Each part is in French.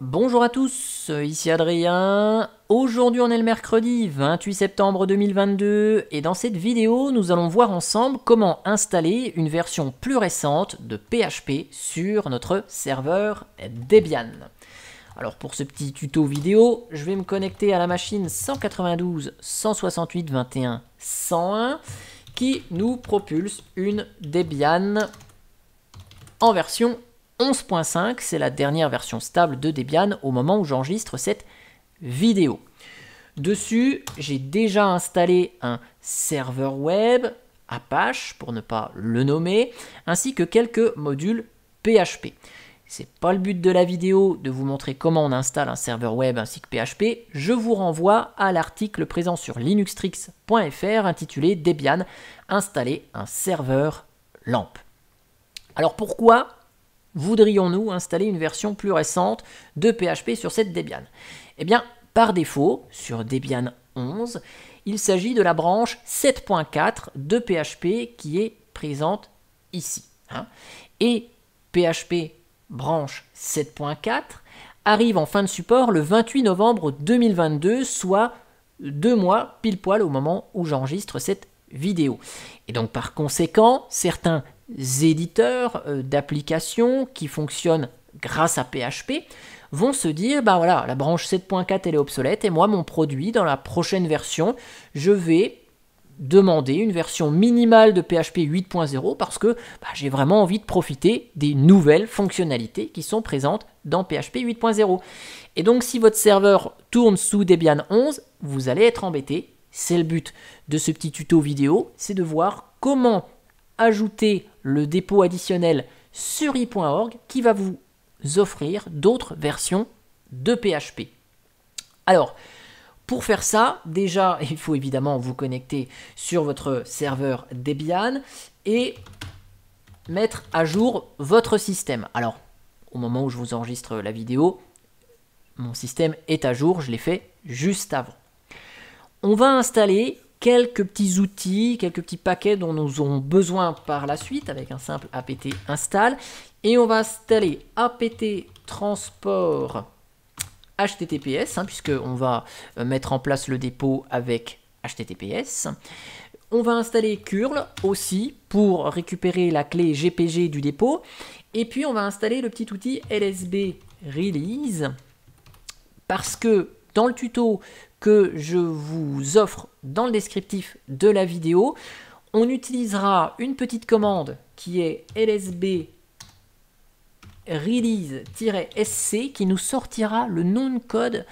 Bonjour à tous, ici Adrien. Aujourd'hui on est le mercredi 28 septembre 2022 et dans cette vidéo nous allons voir ensemble comment installer une version plus récente de PHP sur notre serveur Debian. Alors pour ce petit tuto vidéo, je vais me connecter à la machine 192.168.21.101 qui nous propulse une Debian en version 11.5, c'est la dernière version stable de Debian au moment où j'enregistre cette vidéo. Dessus, j'ai déjà installé un serveur web, Apache pour ne pas le nommer, ainsi que quelques modules PHP. C'est pas le but de la vidéo de vous montrer comment on installe un serveur web ainsi que PHP. Je vous renvoie à l'article présent sur linuxtricks.fr intitulé Debian, installer un serveur LAMP. Alors pourquoi voudrions-nous installer une version plus récente de PHP sur cette Debian? Eh bien, par défaut, sur Debian 11, il s'agit de la branche 7.4 de PHP qui est présente ici. Et PHP branche 7.4 arrive en fin de support le 28 novembre 2022, soit 2 mois pile poil au moment où j'enregistre cette vidéo. Et donc par conséquent, certains éditeurs d'applications qui fonctionnent grâce à PHP vont se dire, bah voilà, la branche 7.4 elle est obsolète et moi mon produit dans la prochaine version, je vais demander une version minimale de PHP 8.0 parce que j'ai vraiment envie de profiter des nouvelles fonctionnalités qui sont présentes dans PHP 8.0. Et donc si votre serveur tourne sous Debian 11, vous allez être embêté. C'est le but de ce petit tuto vidéo, c'est de voir comment ajouter le dépôt additionnel sur i.org qui va vous offrir d'autres versions de PHP. Alors, pour faire ça, déjà, il faut évidemment vous connecter sur votre serveur Debian et mettre à jour votre système. Alors, au moment où je vous enregistre la vidéo, mon système est à jour, je l'ai fait juste avant. On va installer quelques petits outils, quelques petits paquets dont nous aurons besoin par la suite avec un simple apt install. Et on va installer apt transport HTTPS, puisqu'on va mettre en place le dépôt avec HTTPS. On va installer curl aussi pour récupérer la clé GPG du dépôt. Et puis on va installer le petit outil lsb release parce que dans le tuto que je vous offre dans le descriptif de la vidéo, on utilisera une petite commande qui est lsb release-sc qui nous sortira le nom de code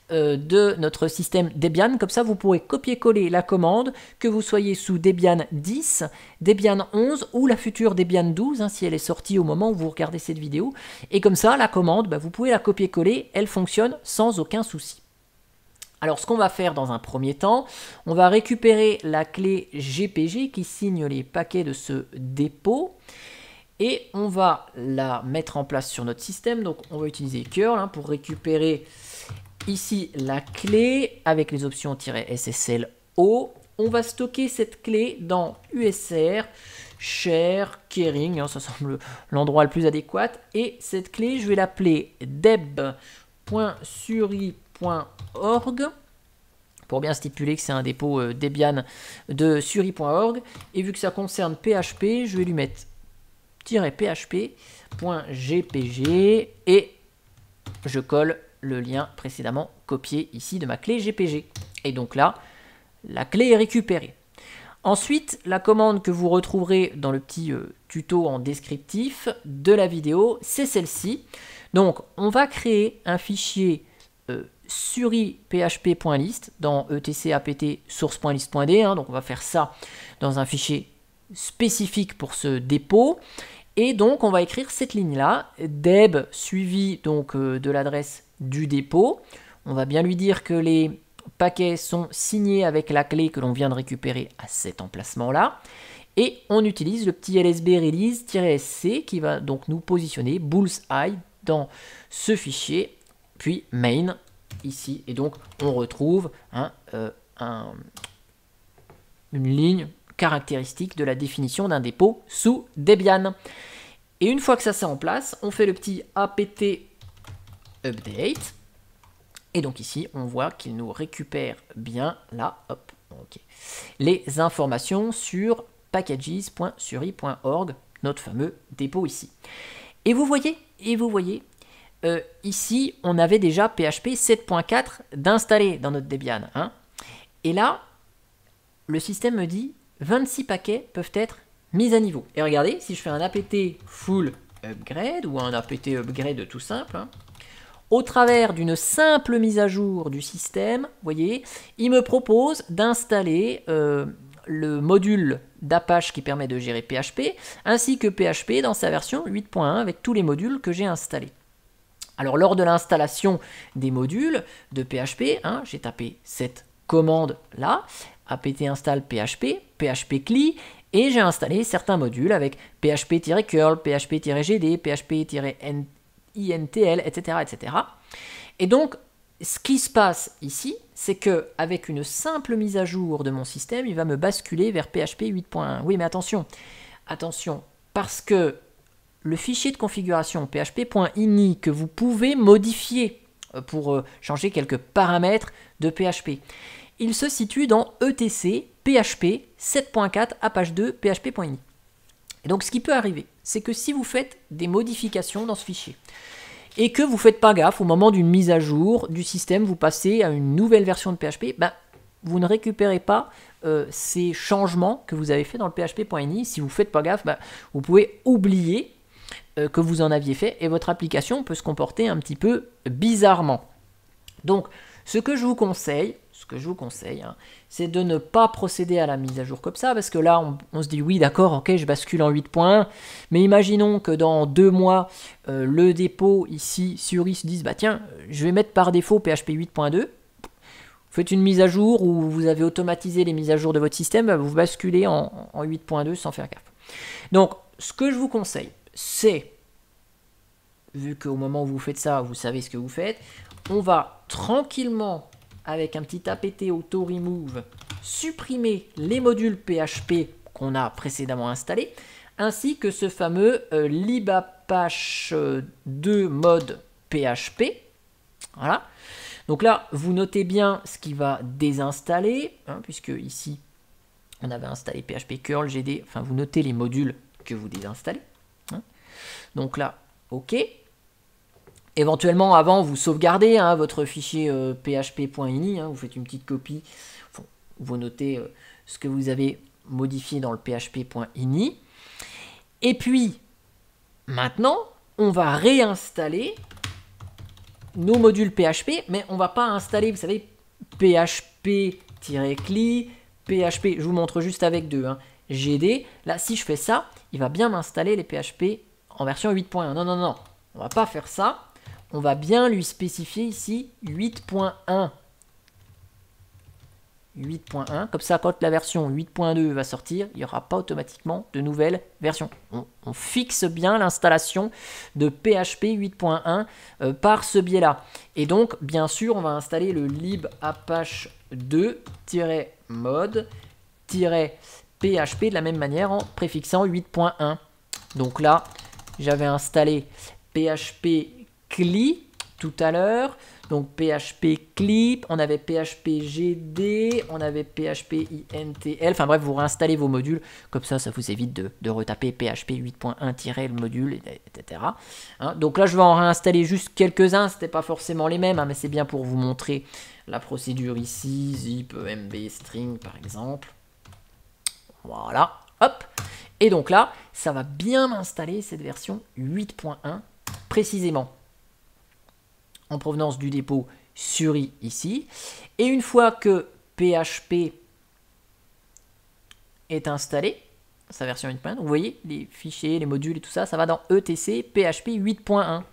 de notre système Debian. Comme ça, vous pourrez copier-coller la commande, que vous soyez sous Debian 10, Debian 11 ou la future Debian 12, si elle est sortie au moment où vous regardez cette vidéo. Et comme ça, la commande, vous pouvez la copier-coller, elle fonctionne sans aucun souci. Alors ce qu'on va faire dans un premier temps, on va récupérer la clé GPG qui signe les paquets de ce dépôt et on va la mettre en place sur notre système. Donc on va utiliser curl pour récupérer ici la clé avec les options -ssl-o. On va stocker cette clé dans usr share keyring, ça semble l'endroit le plus adéquat. Et cette clé, je vais l'appeler deb.suri.org pour bien stipuler que c'est un dépôt Debian de suri.org. Et vu que ça concerne PHP, je vais lui mettre -php.gpg et je colle le lien précédemment copié ici de ma clé GPG. Et donc là, la clé est récupérée. Ensuite, la commande que vous retrouverez dans le petit tuto en descriptif de la vidéo, c'est celle-ci. Donc, on va créer un fichier suri.php.list dans etc apt source.list.d. Donc, on va faire ça dans un fichier spécifique pour ce dépôt. Et donc, on va écrire cette ligne-là, deb suivi donc de l'adresse du dépôt. On va bien lui dire que les paquets sont signés avec la clé que l'on vient de récupérer à cet emplacement-là. Et on utilise le petit lsb release-sc qui va donc nous positionner bullseye dans ce fichier, puis main ici. Et donc, on retrouve une ligne caractéristique de la définition d'un dépôt sous Debian. Et une fois que ça c'est en place, on fait le petit apt update. Et donc ici, on voit qu'il nous récupère bien là, hop, ok, les informations sur packages.suri.org, notre fameux dépôt ici. Et vous voyez, ici, on avait déjà PHP 7.4 d'installer dans notre Debian. Hein. Et là, le système me dit 26 paquets peuvent être mis à niveau. Et regardez, si je fais un apt full upgrade ou un apt upgrade tout simple, hein, au travers d'une simple mise à jour du système, vous voyez, il me propose d'installer le module d'Apache qui permet de gérer PHP, ainsi que PHP dans sa version 8.1 avec tous les modules que j'ai installés. Alors lors de l'installation des modules de PHP, hein, j'ai tapé cette commande là, apt install PHP, PHP CLI, et j'ai installé certains modules avec PHP-curl, PHP-gd, PHP-intl, etc., etc. Et donc, ce qui se passe ici, c'est qu'avec une simple mise à jour de mon système, il va me basculer vers PHP 8.1. Oui, mais attention, parce que le fichier de configuration php.ini que vous pouvez modifier pour changer quelques paramètres de PHP, il se situe dans etc php 7.4 apache 2 php.ini. Et donc, ce qui peut arriver, c'est que si vous faites des modifications dans ce fichier, et que vous ne faites pas gaffe au moment d'une mise à jour du système, vous passez à une nouvelle version de PHP, ben, vous ne récupérez pas ces changements que vous avez fait dans le php.ini. Si vous ne faites pas gaffe, ben, vous pouvez oublier que vous en aviez fait et votre application peut se comporter un petit peu bizarrement. Donc, ce que je vous conseille, hein, c'est de ne pas procéder à la mise à jour comme ça, parce que là, on se dit, oui, d'accord, ok, je bascule en 8.1, mais imaginons que dans 2 mois, le dépôt ici, Suri se dise, bah tiens, je vais mettre par défaut PHP 8.2, vous faites une mise à jour où vous avez automatisé les mises à jour de votre système, bah, vous basculez en 8.2 sans faire gaffe. Donc, ce que je vous conseille, c'est, vu qu'au moment où vous faites ça, vous savez ce que vous faites, on va tranquillement, avec un petit apt auto remove, supprimer les modules PHP qu'on a précédemment installés, ainsi que ce fameux libapache 2 mode PHP. Voilà. Donc là, vous notez bien ce qui va désinstaller, hein, puisque ici, on avait installé PHP curl, GD, enfin vous notez les modules que vous désinstallez. Hein. Donc là, ok. Éventuellement, avant, vous sauvegardez hein, votre fichier php.ini, hein, vous faites une petite copie, vous notez ce que vous avez modifié dans le php.ini. Et puis, maintenant, on va réinstaller nos modules PHP, mais on ne va pas installer, vous savez, php-cli, PHP, je vous montre juste avec deux, hein, GD. Là, si je fais ça, il va bien m'installer les PHP en version 8.1. Non, non, non, on ne va pas faire ça. On va bien lui spécifier ici 8.1. 8.1, comme ça quand la version 8.2 va sortir, il n'y aura pas automatiquement de nouvelle version. On fixe bien l'installation de PHP 8.1 par ce biais-là. Et donc, bien sûr, on va installer le libapache 2-mode-php de la même manière en préfixant 8.1. Donc là, j'avais installé PHP CLI tout à l'heure, donc PHP clip, on avait PHP GD, on avait PHP intl, enfin bref, vous réinstallez vos modules, comme ça, ça vous évite de retaper PHP 8.1- le module, etc. Hein, donc là, je vais en réinstaller juste quelques-uns, c'était pas forcément les mêmes, hein, mais c'est bien pour vous montrer la procédure ici, zip, mb, string par exemple. Voilà, hop, et donc là, ça va bien m'installer cette version 8.1 précisément en provenance du dépôt Suri ici. Et une fois que PHP est installé, sa version 8.1, vous voyez, les fichiers, les modules et tout ça, ça va dans etc PHP 8.1.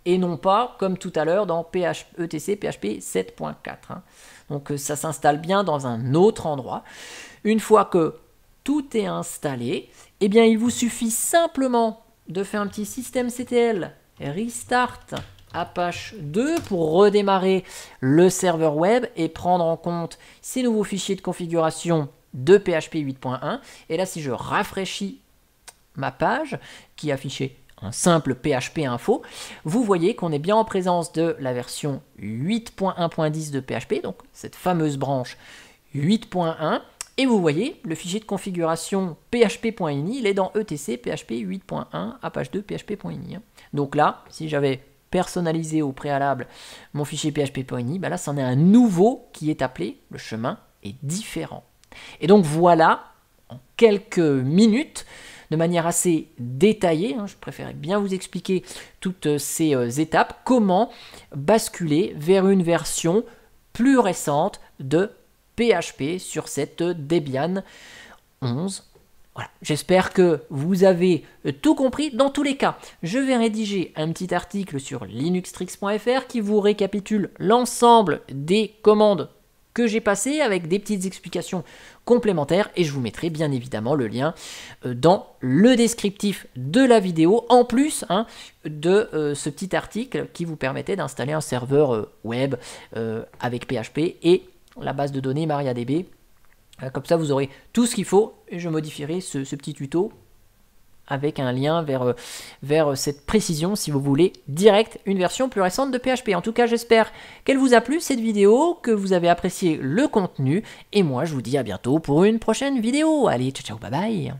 Et non pas, comme tout à l'heure, dans etc PHP 7.4. Donc ça s'installe bien dans un autre endroit. Une fois que tout est installé, eh bien il vous suffit simplement de faire un petit systemctl restart Apache 2 pour redémarrer le serveur web et prendre en compte ces nouveaux fichiers de configuration de PHP 8.1. Et là, si je rafraîchis ma page qui affichait un simple PHP info, vous voyez qu'on est bien en présence de la version 8.1.10 de PHP, donc cette fameuse branche 8.1, et vous voyez le fichier de configuration php.ini, il est dans etc php 8.1 à page 2 php.ini. Donc là, si j'avais personnalisé au préalable mon fichier php.ini, ben là c'en est un nouveau qui est appelé, le chemin est différent. Et donc voilà, en quelques minutes, de manière assez détaillée, je préférais bien vous expliquer toutes ces étapes, comment basculer vers une version plus récente de PHP sur cette Debian 11. Voilà. J'espère que vous avez tout compris. Dans tous les cas, je vais rédiger un petit article sur linuxtricks.fr qui vous récapitule l'ensemble des commandes que j'ai passées avec des petites explications complémentaires et je vous mettrai bien évidemment le lien dans le descriptif de la vidéo en plus de ce petit article qui vous permettait d'installer un serveur web avec PHP et la base de données MariaDB. Comme ça, vous aurez tout ce qu'il faut et je modifierai ce petit tuto avec un lien vers cette précision si vous voulez direct une version plus récente de PHP. En tout cas, j'espère qu'elle vous a plu cette vidéo, que vous avez apprécié le contenu et moi, je vous dis à bientôt pour une prochaine vidéo. Allez, ciao, ciao, bye bye.